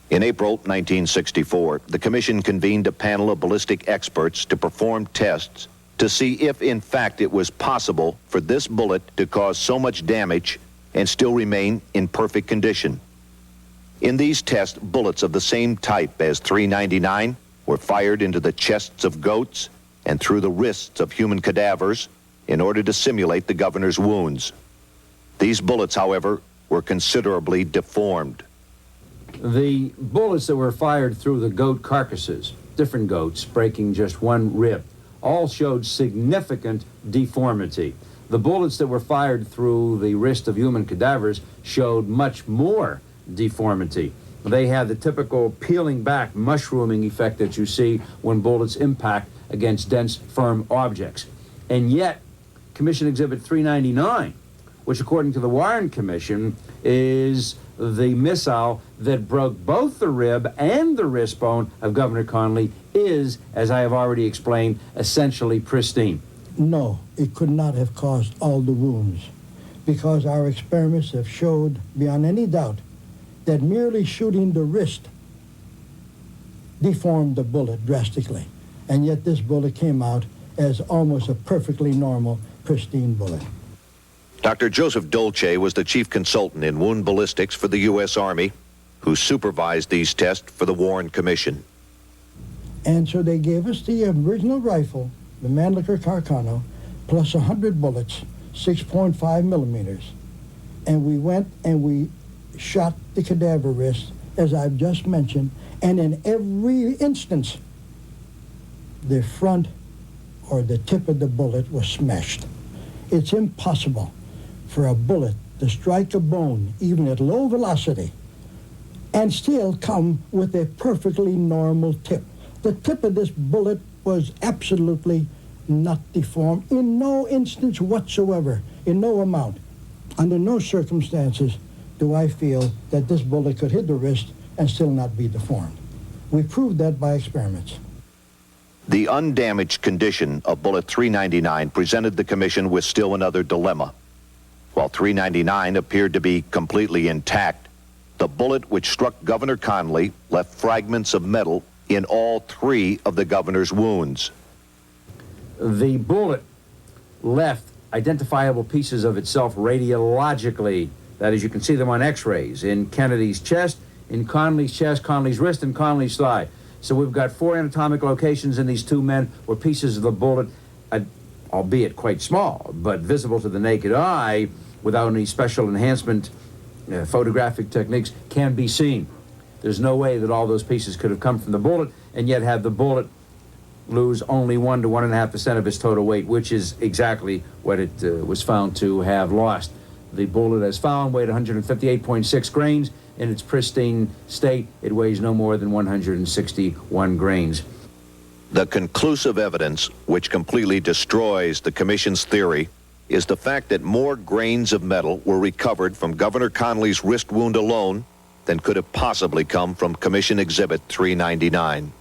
In April 1964, the Commission convened a panel of ballistic experts to perform tests to see if, in fact, it was possible for this bullet to cause so much damage and still remain in perfect condition. In these tests, bullets of the same type as .399 were fired into the chests of goats and through the wrists of human cadavers in order to simulate the governor's wounds. These bullets, however, were considerably deformed. The bullets that were fired through the goat carcasses, different goats breaking just one rib, all showed significant deformity. The bullets that were fired through the wrist of human cadavers showed much more deformity. They had the typical peeling back, mushrooming effect that you see when bullets impact against dense, firm objects. And yet, Commission Exhibit 399, which according to the Warren Commission is the missile that broke both the rib and the wrist bone of Governor Connally, is, as I have already explained, essentially pristine. No, it could not have caused all the wounds, because our experiments have showed beyond any doubt that merely shooting the wrist deformed the bullet drastically. And yet this bullet came out as almost a perfectly normal, pristine bullet. Dr. Joseph Dolce was the chief consultant in wound ballistics for the U.S. Army, who supervised these tests for the Warren Commission. And so they gave us the original rifle, the Mannlicher Carcano, plus 100 bullets, 6.5 millimeters. And we went and we shot the cadaver wrist, as I've just mentioned, and in every instance, the front or the tip of the bullet was smashed. It's impossible for a bullet to strike a bone, even at low velocity, and still come with a perfectly normal tip. The tip of this bullet was absolutely not deformed in no instance whatsoever, in no amount. Under no circumstances do I feel that this bullet could hit the wrist and still not be deformed. We proved that by experiments. The undamaged condition of bullet 399 presented the Commission with still another dilemma. While 399 appeared to be completely intact, the bullet which struck Governor Connally left fragments of metal in all 3 of the governor's wounds. The bullet left identifiable pieces of itself radiologically. That is, you can see them on x-rays in Kennedy's chest, in Connally's chest, Connally's wrist, and Connally's thigh. So we've got 4 anatomic locations in these 2 men where pieces of the bullet, albeit quite small, but visible to the naked eye, without any special enhancement photographic techniques, can be seen. There's no way that all those pieces could have come from the bullet, and yet have the bullet lose only 1 to 1.5% of its total weight, which is exactly what it was found to have lost. The bullet, as found, weighed 158.6 grains. In its pristine state, it weighs no more than 161 grains. The conclusive evidence, which completely destroys the Commission's theory, is the fact that more grains of metal were recovered from Governor Connally's wrist wound alone than could have possibly come from Commission Exhibit 399.